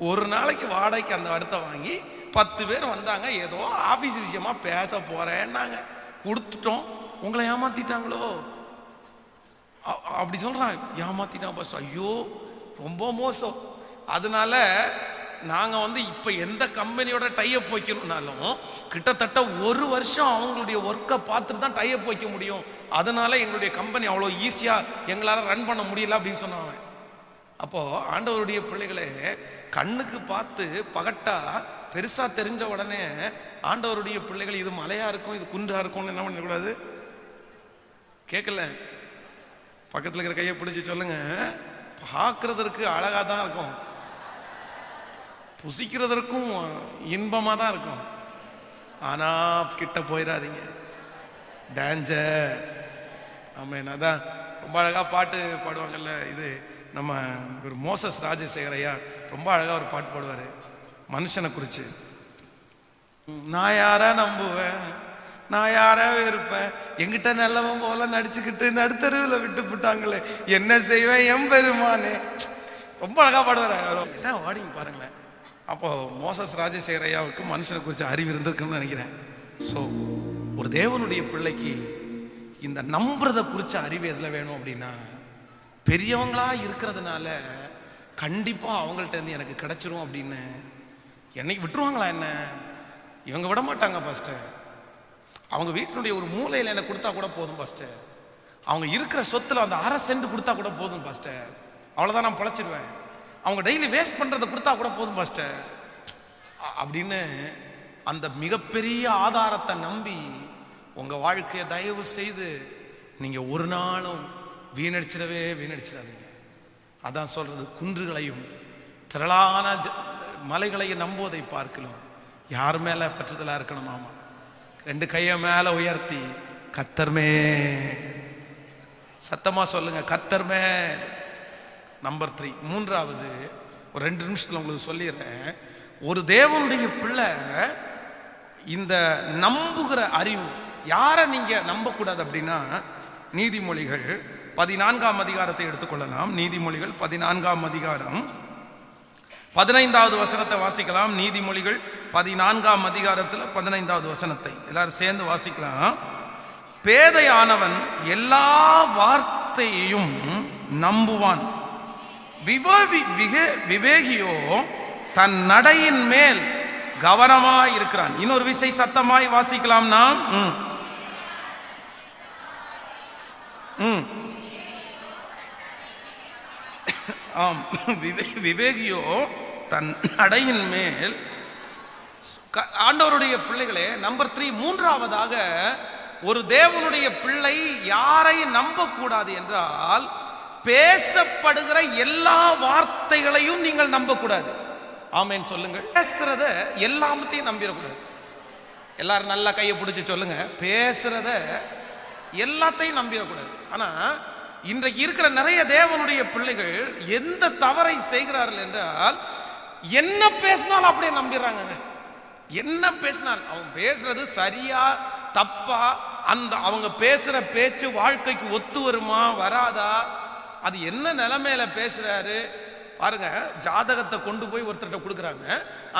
ஒரு நாளைக்கு வாடகைக்கு அந்த இடத்த வாங்கி 10 பேர் வந்தாங்க, ஏதோ ஆபீஸ் விஷயமா பேச போறேன்னாங்க, கொடுத்துட்டோம். உங்களை ஏமாத்திட்டாங்களோ அப்படி சொல்றான், ஏமாத்திட்டான் பாஸ், ஐயோ ரொம்ப மோசம். அதனால நாங்கள் இப்போ எந்த கம்பெனியோட டைப் வைக்கணும்னாலும் கிட்டத்தட்ட 1 வருஷம் அவங்களுடைய ஒர்க்கை பார்த்துட்டு தான் டைப் வைக்க முடியும். அதனால எங்களுடைய கம்பெனி அவ்வளோ ஈஸியாக எங்களால் ரன் பண்ண முடியல அப்படின்னு சொன்னாங்க. அப்போ ஆண்டவருடைய பிள்ளைகளே, கண்ணுக்கு பார்த்து பகட்டா பெருசா தெரிஞ்ச உடனே ஆண்டவருடைய பிள்ளைகள் இது மலையா இருக்கும் இது குன்றா இருக்கும்னு என்ன பண்ணக்கூடாது. கேட்கல, பக்கத்தில் இருக்கிற கையை பிடிச்சி சொல்லுங்க, பார்க்கறதற்கு அழகா தான் இருக்கும், புசிக்கிறதற்கும் இன்பமா தான் இருக்கும், ஆனா கிட்ட போயிடாதீங்க, டேஞ்சர். ஆமாம், அதான் ரொம்ப அழகா பாட்டு பாடுவாங்கல்ல, இது நம்ம ஒரு மோசஸ் ராஜசேகர் ஐயா ரொம்ப அழகா ஒரு பாட்டு பாடுவாரு மனுஷனை குறிச்சு. நான் யாரா நம்புவேன், நான் யாரா இருப்பேன், எங்கிட்ட நல்லவன் போல நடிச்சுக்கிட்டு நடுத்தருவில் விட்டு போட்டாங்களே, என்ன செய்வேன் என் பெருமானே. ரொம்ப அழகா பாடுவார், என்ன வாடிங்க பாருங்களேன். அப்போ மோசஸ் ராஜசேகர் ஐயாவுக்கு மனுஷனை குறித்து அறிவு இருந்திருக்குன்னு நினைக்கிறேன். ஸோ ஒரு தேவனுடைய பிள்ளைக்கு இந்த நம்புறதை குறித்த அறிவு எதில் வேணும் அப்படின்னா, பெரியவங்களா இருக்கிறதுனால கண்டிப்பா அவங்கள்ட்ட இருந்து எனக்கு கிடைச்சிரும் அப்படின்னு என்னைக்கு விட்டுருவாங்களா? என்ன இவங்க விட மாட்டாங்க பாஸ்டர். அவங்க வீட்டினுடைய ஒரு மூலையில் எனக்கு கொடுத்தா கூட போதும் பாஸ்டர், அவங்க இருக்கிற சொத்துல அந்த 1/2 சென்ட் கொடுத்தா கூட போதும் பாஸ்டர், அவ்வளோதான் நான் பிழைச்சிடுவேன். அவங்க டெய்லி வேஸ்ட் பண்றதை கொடுத்தா கூட போதும் பாஸ்டர் அப்படின்னு அந்த மிகப்பெரிய ஆதாரத்தை நம்பி உங்க வாழ்க்கையை தயவு செய்து நீங்க ஒரு நாளும் வீணடிச்சிடாதீங்க. அதான் சொல்றது, குன்றுகளையும் திரளான மலைகளையும் நம்புவதை பார்க்கலாம் யார் மேல பற்றுதலா இருக்கணும். ஆமா, 2 கையை மேல உயர்த்தி கர்த்தர்மே, சத்தமா சொல்லுங்க, கர்த்தர்மே. நம்பர் 3, மூன்றாவது, ஒரு 2 நிமிஷத்துல உங்களுக்கு சொல்லிடுறேன். ஒரு தேவனுடைய பிள்ளை இந்த நம்புகிற அறிவு, யாரை நீங்க நம்ப கூடாது அப்படின்னா, நீதிமொழிகள் 14ஆம் அதிகாரத்தை எடுத்துக்கொள்ளலாம். நீதிமொழிகள் 14ஆம் அதிகாரம் 15வது வசனத்தை வாசிக்கலாம். நீதிமொழிகள் 14ஆம் அதிகாரத்தில் 15வது வசனத்தை எல்லாரும் சேர்ந்து வாசிக்கலாம். பேதையானவன் எல்லா வார்த்தையையும் நம்புவான், விவேகியோ தன் நடையின் மேல் கவனமாய் இருக்கிறான். இன்னொரு விசை சத்தமாய் வாசிக்கலாம். நாம் ஆம், விவேகியோ தன் நடையின் மேல். ஆண்டவருடைய பிள்ளைகளே, நம்பர் 3, மூன்றாவதாக ஒரு தேவனுடைய பிள்ளை யாரை நம்ப கூடாது என்றால், பேசப்படுகிற எல்லா வார்த்தைகளையும் நீங்கள் நம்ப கூடாது. ஆமென் சொல்லுங்க. பேசுறத எல்லாத்தையும் நம்பிடக்கூடாது. எல்லாரும் நல்லா கையை பிடிச்சி சொல்லுங்க, பேசுறத எல்லாத்தையும் நம்பிடக்கூடாது. ஆனா இன்றைக்கு இருக்கிற நிறைய தேவனுடைய பிள்ளைகள் எந்த தவறை செய்கிறார்கள் என்றால், என்ன பேசினாலும் அப்படியே நம்பிடுறாங்க. என்ன பேசினால் அவங்க பேசுறது சரியா தப்பா, அந்த அவங்க பேசுற பேச்சு வாழ்க்கைக்கு ஒத்து வருமா வராதா, அது என்ன நிலைமையில பேசுறாரு பாருங்க. ஜாதகத்தை கொண்டு போய் ஒருத்தர்கிட்ட கொடுக்குறாங்க.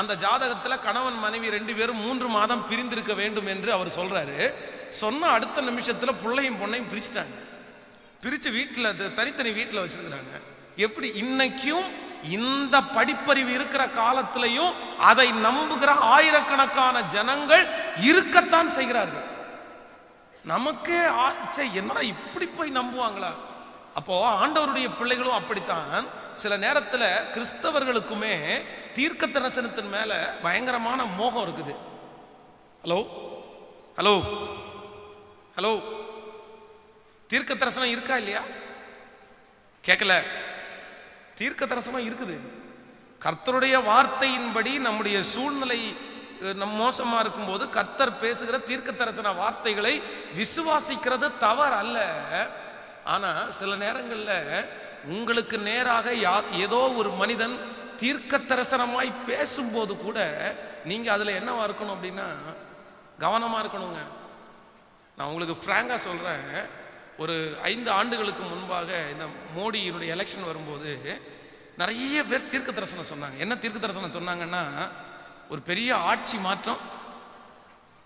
அந்த ஜாதகத்துல கணவன் மனைவி 2 பேரும் 3 மாதம் பிரிந்திருக்க வேண்டும் என்று அவர் சொல்றாரு. சொன்ன அடுத்த நிமிஷத்துல பிள்ளையும் பொண்ணையும் பிரிச்சுட்டாங்க. பிரிச்சு வீட்டில் தனித்தனி வீட்டில் வச்சிருக்கிறாங்க. எப்படி இன்னைக்கும் இந்த படிப்பறிவு இருக்கிற காலத்திலையும் அதை நம்புகிற ஆயிரக்கணக்கான ஜனங்கள் இருக்கத்தான் செய்கிறார்கள். நமக்கே என்னடா இப்படி போய் நம்புவாங்களா? அப்போ ஆண்டவருடைய பிள்ளைகளும் அப்படித்தான். சில நேரத்தில் கிறிஸ்தவர்களுக்குமே தீர்க்க தரிசனத்தின் மேல பயங்கரமான மோகம் இருக்குது. ஹலோ ஹலோ ஹலோ தீர்க்க தரிசனம் இருக்கா இல்லையா? கேட்கல. தீர்க்க தரிசனம் இருக்குது. கர்த்தருடைய வார்த்தையின்படி நம்முடைய சூழ்நிலை மோசமா இருக்கும்போது கர்த்தர் பேசுகிற தீர்க்க தரிசன வார்த்தைகளை விசுவாசிக்கிறது தவறு அல்ல. ஆனா சில நேரங்கள்ல உங்களுக்கு நேராக ஏதோ ஒரு மனிதன் தீர்க்க தரிசனமாய் பேசும்போது கூட நீங்க அதுல என்னவா இருக்கணும் அப்படின்னா கவனமா இருக்கணுங்க. நான் உங்களுக்கு பிராங்கா சொல்றேன். ஒரு 5 ஆண்டுகளுக்கு முன்பாக இந்த மோடியினுடைய எலெக்ஷன் வரும்போது நிறைய பேர் தீர்க்க தரிசனம் சொன்னாங்க. என்ன தீர்க்க தரிசனம் சொன்னாங்கன்னா, ஒரு பெரிய ஆட்சி மாற்றம்.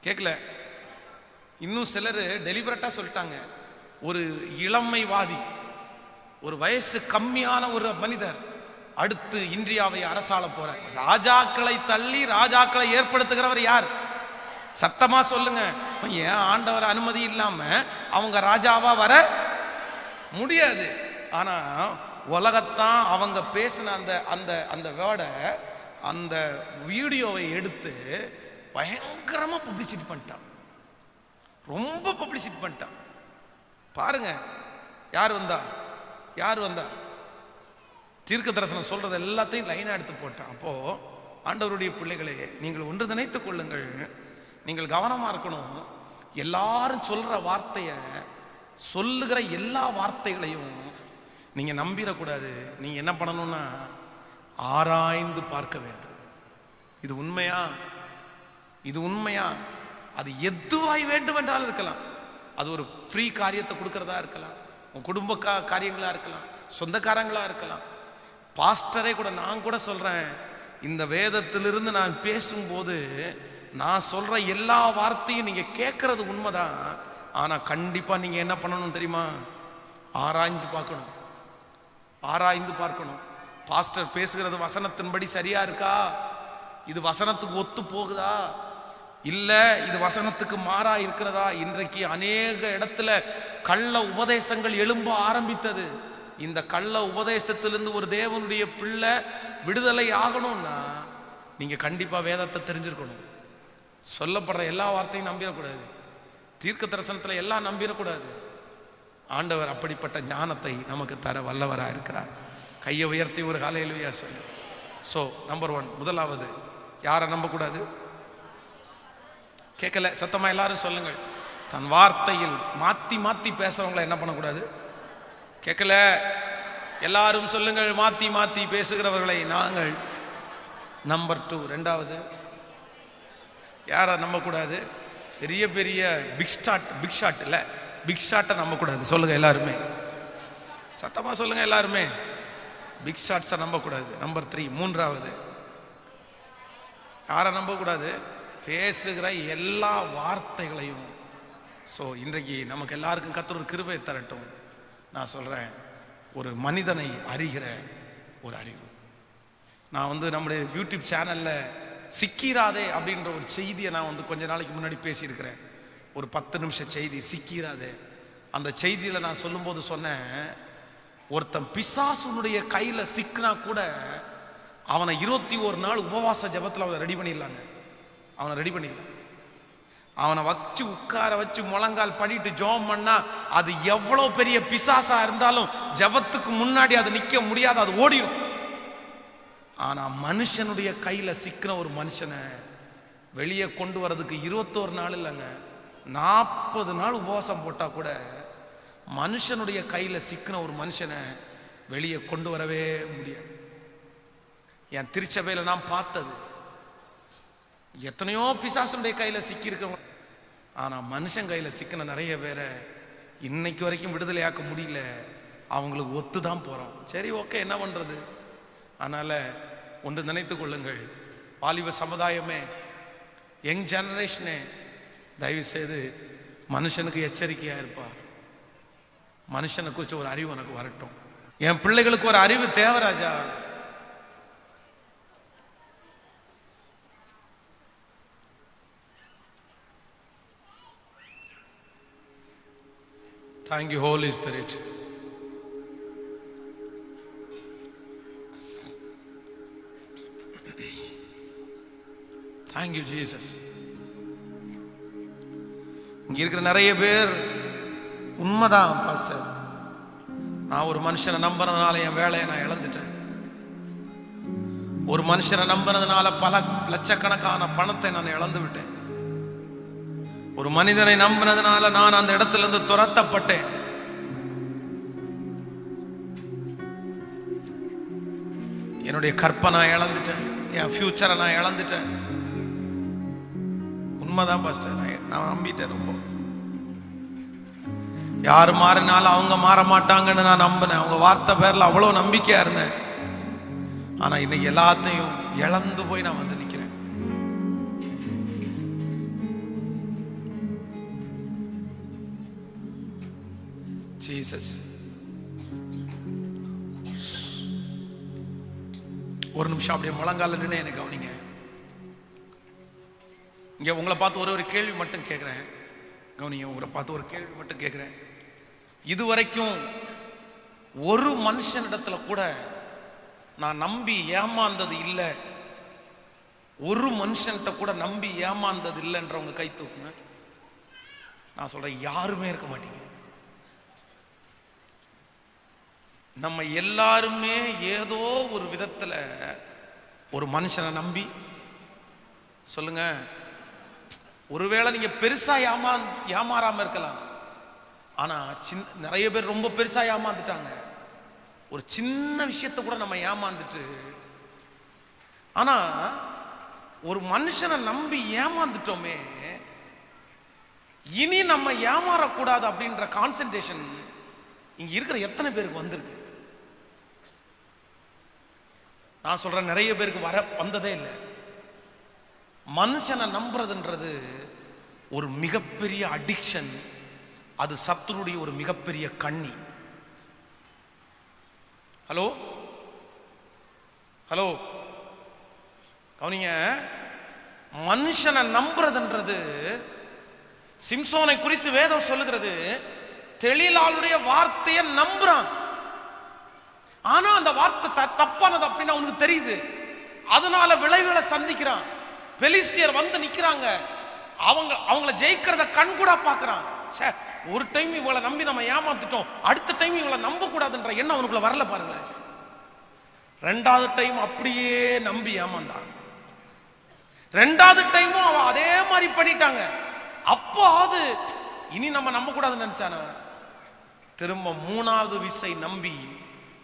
கேட்கல. இன்னும் சிலர் டெலிபரேட்டா சொல்லிட்டாங்க, ஒரு இளமைவாதி, ஒரு வயசு கம்மியான ஒரு மனிதர் அடுத்து இந்தியாவை அரசாள போற. ராஜாக்களை தள்ளி ராஜாக்களை ஏற்படுத்துகிறவர் யார்? சத்தமா சொல்லுங்க. ஏன் ஆண்டவர் அனுமதி இல்லாம அவங்க ராஜாவா வர முடியாது. ஆனா உலகத்தான் அவங்க பேசின அந்த அந்த அந்த வேர்டை, அந்த வீடியோவை எடுத்து பயங்கரமா பப்ளிசிட்டி பண்ணிட்டான். ரொம்ப பப்ளிசிட்டி பண்ணிட்டான். பாருங்க யார் வந்தா தீர்க்க தரிசனம் சொல்றது எல்லாத்தையும் லைனா எடுத்து போட்டான். அப்போ ஆண்டவருடைய பிள்ளைகளே, நீங்கள் ஒன்று நினைத்துக் கொள்ளுங்கள், நீங்கள் கவனமா இருக்கணும். எல்லாரும் சொல்ற வார்த்தைய, சொல்லுகிற எல்லா வார்த்தைகளையும் நீங்க நம்பிடக்கூடாது. நீங்க என்ன பண்ணணும்னா ஆராய்ந்து பார்க்க வேண்டும். இது உண்மையா, இது உண்மையா, அது எதுவாய் வேண்டும் என்றாலும் இருக்கலாம். அது ஒரு ஃப்ரீ காரியத்தை கொடுக்கறதா இருக்கலாம், உன் குடும்ப காரியங்களா இருக்கலாம், சொந்தக்காரங்களா இருக்கலாம், பாஸ்டரே கூட. நான் கூட சொல்றேன், இந்த வேதத்திலிருந்து நான் பேசும்போது நான் சொல்ற எல்லா வார்த்தையும் நீங்க கேட்கறது உண்மைதான். ஆனா கண்டிப்பா நீங்க என்ன பண்ணணும் தெரியுமா? ஆராய்ந்து பார்க்கணும், ஆராய்ந்து பார்க்கணும். பாஸ்டர் பேசுகிறது வசனத்தின்படி சரியா இருக்கா? இது வசனத்துக்கு ஒத்து போகுதா? இல்ல இது வசனத்துக்கு மாறா இருக்கிறதா? இன்றைக்கு அநேக இடத்துல கள்ள உபதேசங்கள் எழும்ப ஆரம்பித்தது. இந்த கள்ள உபதேசத்திலிருந்து ஒரு தேவனுடைய பிள்ளை விடுதலை ஆகணும்னா நீங்க கண்டிப்பா வேதத்தை தெரிஞ்சிருக்கணும். சொல்லப்படுற எல்லா வார்த்தையும் நம்பிடக்கூடாது, தீர்க்க தரிசனத்தில் எல்லாம் நம்பிடக்கூடாது. ஆண்டவர் அப்படிப்பட்ட ஞானத்தை நமக்கு தர வல்லவராக இருக்கிறார். கையை உயர்த்தி ஒரு ஹல்லேலூயா சொல்லு. ஸோ நம்பர் 1, முதலாவது யாரை நம்பக்கூடாது? கேட்கல, சத்தமா எல்லாரும் சொல்லுங்கள். தன் வார்த்தையில் மாத்தி மாத்தி பேசுறவங்களை என்ன பண்ணக்கூடாது? கேட்கல, எல்லாரும் சொல்லுங்கள். மாத்தி மாத்தி பேசுகிறவர்களை நாங்கள். நம்பர் 2, ரெண்டாவது யாரை நம்பக்கூடாது? பெரிய பெரிய பிக் ஷாட் இல்லை, பிக் ஷாட்டை நம்பக்கூடாது. சொல்லுங்க எல்லாருமே, சத்தமா சொல்லுங்க எல்லாருமே. பிக் ஷாட்ஸை நம்பக்கூடாது. நம்பர் 3, மூன்றாவது யாரை நம்பக்கூடாது? பேசுகிற எல்லா வார்த்தைகளையும். ஸோ இன்றைக்கு நமக்கு எல்லாருக்கும் கர்த்தர் ஒரு கிருபை தரட்டும். நான் சொல்கிறேன், ஒரு மனிதனை அறிகிற ஒரு அறிவு. நான் நம்முடைய யூடியூப் சேனலில் சிக்கிராதே அப்படின்ற ஒரு செய்தியை நான் கொஞ்ச நாளைக்கு முன்னாடி பேசியிருக்கிறேன். ஒரு 10 நிமிஷம் செய்தி, சிக்கிராதே. அந்த செய்தியில் நான் சொல்லும்போது சொன்னேன், ஒருத்தன் பிசாசுனுடைய கையில் சிக்கினா கூட அவனை 21 நாள் உபவாச ஜபத்தில் அவனை ரெடி பண்ணிடலாங்க. அவனை ரெடி பண்ணிடலாம். அவனை வச்சு உட்கார வச்சு முழங்கால் படிட்டு ஜெபம் பண்ணா அது எவ்வளோ பெரிய பிசாசா இருந்தாலும் ஜபத்துக்கு முன்னாடி அது நிற்க முடியாது, அது ஓடிடும். ஆனா மனுஷனுடைய கையில சிக்கின ஒரு மனுஷனை வெளியே கொண்டு வர்றதுக்கு 21 நாள் இல்லைங்க, 40 நாள் உபவாசம் போட்டா கூட மனுஷனுடைய கையில சிக்கின ஒரு மனுஷனை வெளியே கொண்டு வரவே முடியாது. என் திருச்சபையில நான் பார்த்தது எத்தனையோ பிசாசுடைய கையில சிக்கி இருக்க, ஆனா மனுஷன் கையில சிக்கின நிறைய பேரை இன்னைக்கு வரைக்கும் விடுதலையாக்க முடியல. அவங்களுக்கு ஒத்துதான் போறோம். சரி, ஓகே, என்ன பண்றது? அதனால ஒன்று நினைத்து கொள்ளுங்கள், வாலிப சமுதாயமே, யங் ஜெனரேஷனே, தயவு செய்து மனுஷனுக்கு எச்சரிக்கையா இருப்பா. மனுஷனை குறித்து ஒரு அறிவு எனக்கு வரட்டும். என் பிள்ளைகளுக்கு ஒரு அறிவு தேவை ராஜா. Thank you, Holy Spirit. Thank you, Jesus. இங்க இருக்கிற நிறைய பேர் உண்மைதான் பாஸ்டர், நான் ஒரு மனுஷனை நம்புறதுனால என் வேலையை நான் இழந்துட்டேன். ஒரு மனுஷனை நம்புறதுனால பல லட்சக்கணக்கான பணத்தை நான் இழந்து விட்டேன். ஒரு மனிதனை நம்பினதுனால நான் அந்த இடத்துல இருந்து துரத்தப்பட்டேன். என்னுடைய கற்பனை நான் இழந்துட்டேன், என் ஃபியூச்சரை நான் இழந்துட்டேன். உண்மைதான் பாஸ்டர், நான் நம்பிட்டேன். ரொம்ப யாரு மாறினாலும் அவங்க மாற மாட்டாங்கன்னு நான் நம்பினேன். அவங்க வார்த்தை பேர்ல அவ்வளவு நம்பிக்கையா இருந்தேன். ஆனா இன்னைக்கு எல்லாத்தையும் இழந்து போய் நான் வந்து நிக்கிறேன். ஜீசஸ், ஒரு நிமிஷம் அப்படியே முழங்கால நின்று எனக்கு கவனிங்க. இங்க உங்களை பார்த்து ஒரு கேள்வி மட்டும் கேட்கிறேன். கவனிங்க, உங்களை பார்த்து ஒரு கேள்வி மட்டும் கேட்கிறேன். இதுவரைக்கும் ஒரு மனுஷனிடத்துல கூட நான் நம்பி ஏமாந்தது இல்லை, ஒரு மனுஷன்கிட்ட கூட நம்பி ஏமாந்தது இல்லைன்றவங்க கை தூக்குங்க. நான் சொல்றேன், யாருமே இருக்க மாட்டீங்க. நம்ம எல்லாருமே ஏதோ ஒரு விதத்துல ஒரு மனுஷனை நம்பி, சொல்லுங்க, ஒருவேளை நீங்க பெருசா ஏமாறாம இருக்கலாம், ஆனா நிறைய பேர் ரொம்ப பெருசா ஏமாந்துட்டாங்க. ஒரு சின்ன விஷயத்தை கூட நம்ம ஏமாந்துட்டு, ஆனா ஒரு மனுஷனை நம்பி ஏமாந்துட்டோமே, இனி நம்ம ஏமாறக்கூடாது அப்படின்ற கான்சென்ட்ரேஷன் இங்க இருக்கிற எத்தனை பேருக்கு வந்திருக்கு? நான் சொல்றேன், நிறைய பேருக்கு வந்ததே இல்லை. மனுஷனை நம்புறதுன்றது ஒரு மிகப்பெரிய அடிக்ஷன். அது சத்துருடைய ஒரு மிகப்பெரிய கண்ணி. ஹலோ ஹலோ கவனிங்க, மனுஷனை நம்புறதுன்றது, சிம்சோனை குறித்து வேதம் சொல்லுகிறது, தெளிலாளுடைய வார்த்தையை நம்புறான். ஆனா அந்த வார்த்தை தப்பானது அப்படின்னு அவனுக்கு தெரியுது. அதனால விளைவுகளை சந்திக்கிறான். பெலிஸ்தியர் வந்து நிக்கிறாங்க, அவங்கள ஜெயிக்கிறத கண் கூட பாக்குறான். ஒரு டைம் இவளை நம்பி நம்ம ஏமாத்துட்டோம், அடுத்த டைம் இவளை நம்ப கூடாதுன்ற எண்ணம் அவனுக்குள்ள வரல பாருங்களேன். ரெண்டாவது டைம் அப்படியே நம்பி ஏமாந்தான். ரெண்டாவது டைமும் அவன் அதே மாதிரி பண்ணிட்டாங்க. அப்போ அது இனி நம்ம நம்ப கூடாதுன்னு நினைச்சானா, திரும்ப மூணாவது விசை நம்பி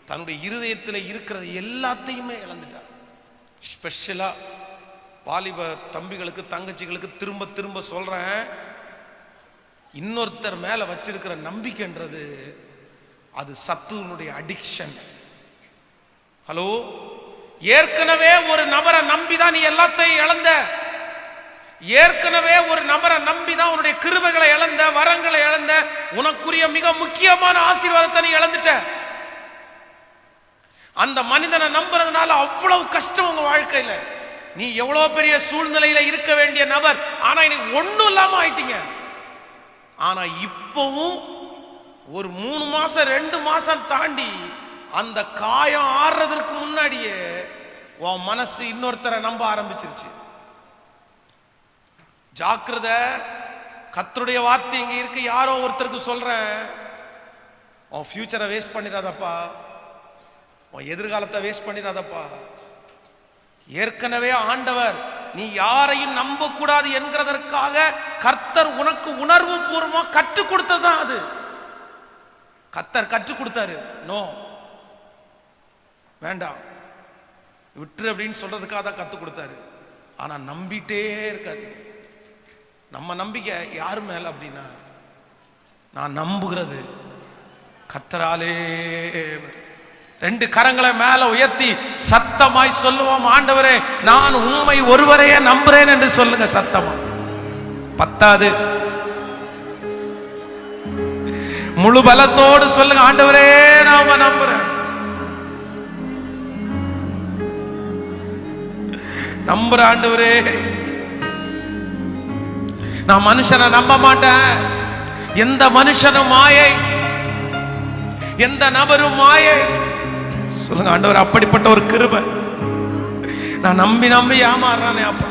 தன்னுடைய இருதயத்தில் இருக்கிறது எல்லாத்தையுமே இழந்துட்டான். ஸ்பெஷலா வாலிப தம்பிகளுக்கு தங்கச்சிகளுக்கு திரும்ப திரும்ப சொல்றேன், இன்னொருத்தர் மேல வச்சிருக்கிற நம்பிக்கைன்றது அது சத்துருனுடைய அடிக்ஷன். ஹலோ, ஏற்கனவே ஒரு நபரை நம்பிதான் நீ எல்லாத்தையும் இழந்த. ஏற்கனவே ஒரு நபரை நம்பிதான் உன்னுடைய கிருபைகளை இழந்த, வரங்களை இழந்த, உனக்குரிய மிக முக்கியமான ஆசீர்வாதத்தை நீ இழந்துட்ட. அந்த மனிதனை நம்புறதுனால அவ்வளவு கஷ்டம் உங்க வாழ்க்கையில. நீ எவ்வளவு பெரிய சூழ்நிலையில இருக்க வேண்டிய நபர், ஆனா இன்னைக்கு ஒண்ணும் இல்லாம ஆயிட்டீங்க. ஆனா இப்பவும் ஒரு 3 மாசம் 2 மாசம் தாண்டி அந்த காயம் ஆறுறதுக்கு முன்னாடியே உன் மனசு இன்னொருத்தரை நம்ப ஆரம்பிச்சிருச்சு. ஜாக்கிரதை, கர்த்தருடைய வார்த்தை இங்க இருக்கு. யாரோ ஒருத்தருக்கு சொல்றேன், உன் ஃபியூச்சரை வேஸ்ட் பண்ணிடாதப்பா, உன் எதிர்காலத்தை வேஸ்ட் பண்ணிடாதப்பா. ஏற்கனவே ஆண்டவர் நீ யாரையும் நம்ப கூடாது என்கிறதற்காக கர்த்தர் உனக்கு உணர்வு பூர்வமா கற்றுக் கொடுத்ததுதான் அது. கர்த்தர் கற்றுக் கொடுத்தாரு. நோ, வேண்டாம், விட்டுரு அப்படின்னு சொல்றதுக்காக தான் கற்றுக் கொடுத்தாரு. ஆனா நம்பிட்டே இருக்காது. நம்ம நம்பிக்கை யாரு மேல அப்படின்னா, நான் நம்புகிறது கர்த்தராலே. 2 கரங்களை மேல உயர்த்தி சத்தமாய் சொல்லுவோம், ஆண்டவரே நான் உம்மை ஒருவரையே நம்புறேன் என்று சொல்லுங்க சத்தமா. பத்தாது, முழு பலத்தோடு சொல்லுங்க, ஆண்டவரே நாம நம்புறேன். நம்புற ஆண்டவரே, நான் மனுஷனை நம்ப மாட்டேன். எந்த மனுஷனும் மாயை, எந்த நபரும் மாயை. சொல்லுங்க ஆண்டவர், அப்படிப்பட்ட ஒரு கிருபை. நான் நம்பி நம்பி ஏமாறுறானே அப்பா,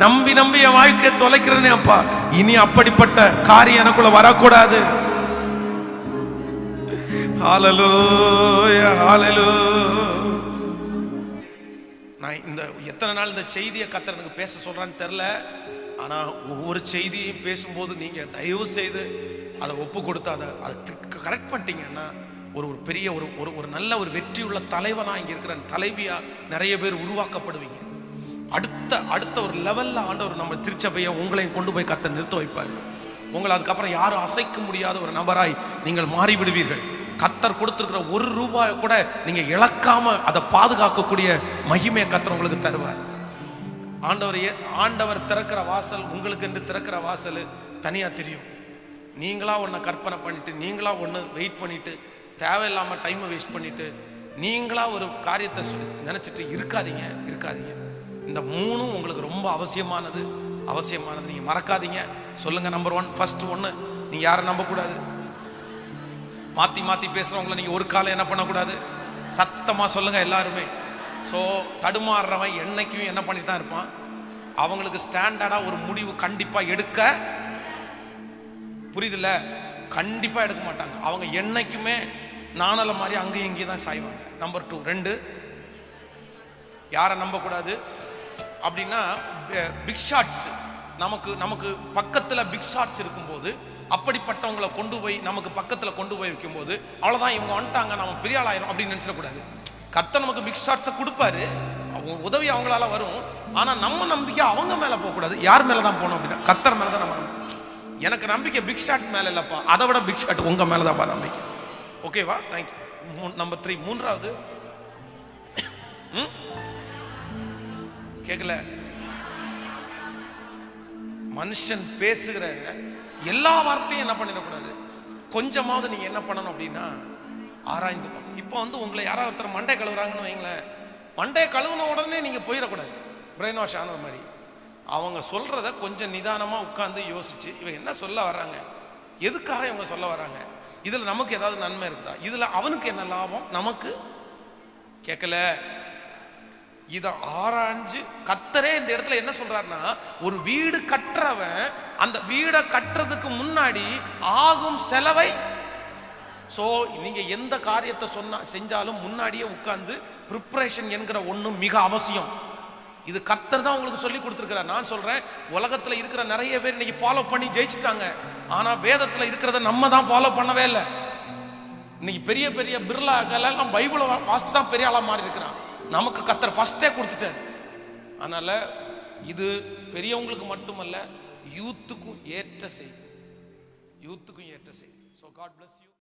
நம்பி நம்பி என் வாழ்க்கையை தொலைக்கிறேனே அப்பா, இனி அப்படிப்பட்ட காரியம் எனக்குள்ள வரக்கூடாது. ஹல்லேலூயா, ஹல்லேலூயா. நான் இந்த எத்தனை நாள் இந்த செய்தியை கர்த்தர் எனக்கு பேச சொல்றான்னு தெரியல. ஆனா ஒவ்வொரு செய்தியும் பேசும்போது நீங்க தயவு செய்து அதை ஒப்பு கொடுத்து அதை கரெக்ட் பண்ணிட்டீங்கன்னா ஒரு பெரிய ஒரு நல்ல ஒரு வெற்றி உள்ள தலைவனா இங்க இருக்கிற தலைவியா நிறைய பேர் உருவாக்கப்படுவீங்க. அடுத்த ஒரு லெவல்ல ஆண்டவர் நம்ம திருச்சபையை உங்களையும் கொண்டு போய் கர்த்தர் நிறுத்த வைப்பார். உங்களை அதுக்கப்புறம் யாரும் அசைக்க முடியாத ஒரு நபராய் நீங்கள் மாறிவிடுவீர்கள். கர்த்தர் கொடுத்திருக்கிற ₹1 கூட நீங்க இழக்காம அதை பாதுகாக்கக்கூடிய மகிமையை கர்த்தர் உங்களுக்கு தருவார். ஆண்டவர் திறக்கிற வாசல், உங்களுக்கு என்று திறக்கிற வாசல் தனியா தெரியும். நீங்களா ஒன்றை கற்பனை பண்ணிட்டு, நீங்களா ஒன்று வெயிட் பண்ணிட்டு, தேவையில்லாமல் டைமை வேஸ்ட் பண்ணிட்டு, நீங்களா ஒரு காரியத்தை நினைச்சிட்டு இருக்காதீங்க. இந்த 3 உங்களுக்கு ரொம்ப அவசியமானது. நீங்க மறக்காதீங்க. சொல்லுங்க, நம்பர் 1, ஃபர்ஸ்ட் 1, நீங்க யாரை நம்பக்கூடாது. மாத்தி பேசுறவங்களை நீங்க ஒரு காலம் என்ன பண்ணக்கூடாது. சத்தமா சொல்லுங்க எல்லாருமே. ஸோ தடுமாறுறவன் என்னைக்கும் என்ன பண்ணிட்டு தான் இருப்பான், அவங்களுக்கு ஸ்டாண்டர்டா ஒரு முடிவு கண்டிப்பா எடுக்க, புரியுதுல்ல, கண்டிப்பா எடுக்க மாட்டாங்க. அவங்க என்னைக்குமே நாணல மாதிரி அங்கேயும் இங்கேயும் தான் சாய்வாங்க. நம்பர் 2, 2 யாரை நம்பக்கூடாது அப்படின்னா, பிக் ஷாட்ஸ். நமக்கு பக்கத்துல பிக் ஷாட்ஸ் இருக்கும்போது, அப்படிப்பட்டவங்களை கொண்டு போய் நமக்கு பக்கத்துல கொண்டு போய் வைக்கும்போது, அவ்வளவுதான் இவங்க வந்துட்டாங்க, நம்ம பெரிய ஆளாயிரும் அப்படின்னு நினைச்சிடக்கூடாது. கர்த்தர் நமக்கு பிக் ஷாட்ஸை கொடுப்பாரு, அவங்க உதவி அவங்களால வரும். ஆனா நம்ம நம்பிக்கை அவங்க மேல போகக்கூடாது. யார் மேலதான் போகணும் அப்படின்னா, கர்த்தர் மேலதான் நம்ம. எனக்கு நம்பிக்கை பிக் ஷாட் மேல இல்லப்பா, அதை விட பிக் ஷாட் உங்க மேலதான்ப்பா நம்பிக்கை. ஓகேவா? தேங்க்யூ. நம்பர் 3, மூன்றாவது கேட்கல, மனுஷன் பேசுகிற எல்லா வார்த்தையும் என்ன பண்ணிடக்கூடாது. கொஞ்சமாவது நீங்க என்ன பண்ணணும் அப்படின்னா, ஆராய்ந்து பார்க்கணும். இப்போ உங்களை யாராவது ஒருத்தர் மண்டை கழுவுறாங்கன்னு வைங்களேன், மண்டை கழுவுன உடனே நீங்க போயிடக்கூடாது பிரெயின் வாஷ் ஆனது மாதிரி. அவங்க சொல்றத கொஞ்சம் நிதானமா உட்கார்ந்து யோசிச்சு, இவங்க என்ன சொல்ல வர்றாங்க, எதுக்காக இவங்க சொல்ல வர்றாங்க, இதுல நமக்கு ஏதாவது நன்மை இருக்குதா, இதுல அவனுக்கு என்ன லாபம், நமக்கு கேட்கல. இதை ஆராய்ஞ்சு கர்த்தரே இந்த இடத்துல என்ன சொல்றாருன்னா, ஒரு வீடு கட்டுறவன் அந்த வீடை கட்டுறதுக்கு முன்னாடி ஆகும் செலவை, சோ நீங்க எந்த காரியத்தை செஞ்சாலும் முன்னாடியே உட்கார்ந்து ப்ரிப்பரேஷன் என்கிற ஒண்ணு மிக அவசியம். இது கர்த்தர் தான் உங்களுக்கு சொல்லி கொடுத்துருக்கிறார். நான் சொல்றேன், உலகத்துல இருக்கிற நிறைய பேர் இன்னைக்கு ஃபாலோ பண்ணி ஜெயிச்சுட்டாங்க. ஆனா வேதத்துல இருக்கிறத நம்ம தான் ஃபாலோ பண்ணவே இல்லை. இன்னைக்கு பெரிய பெரிய பிர்லாக்கள் எல்லாம் பைபிளை வாசிச்சு தான் பெரிய ஆளா மாறி இருக்கிறான். நமக்கு கர்த்தர் ஃபர்ஸ்டே கொடுத்துட்டார். அதனால இது பெரியவங்களுக்கு மட்டுமல்ல, யூத்துக்கும் ஏற்ற செய்தி, யூத்துக்கும் ஏற்ற செய்தி. So God bless you.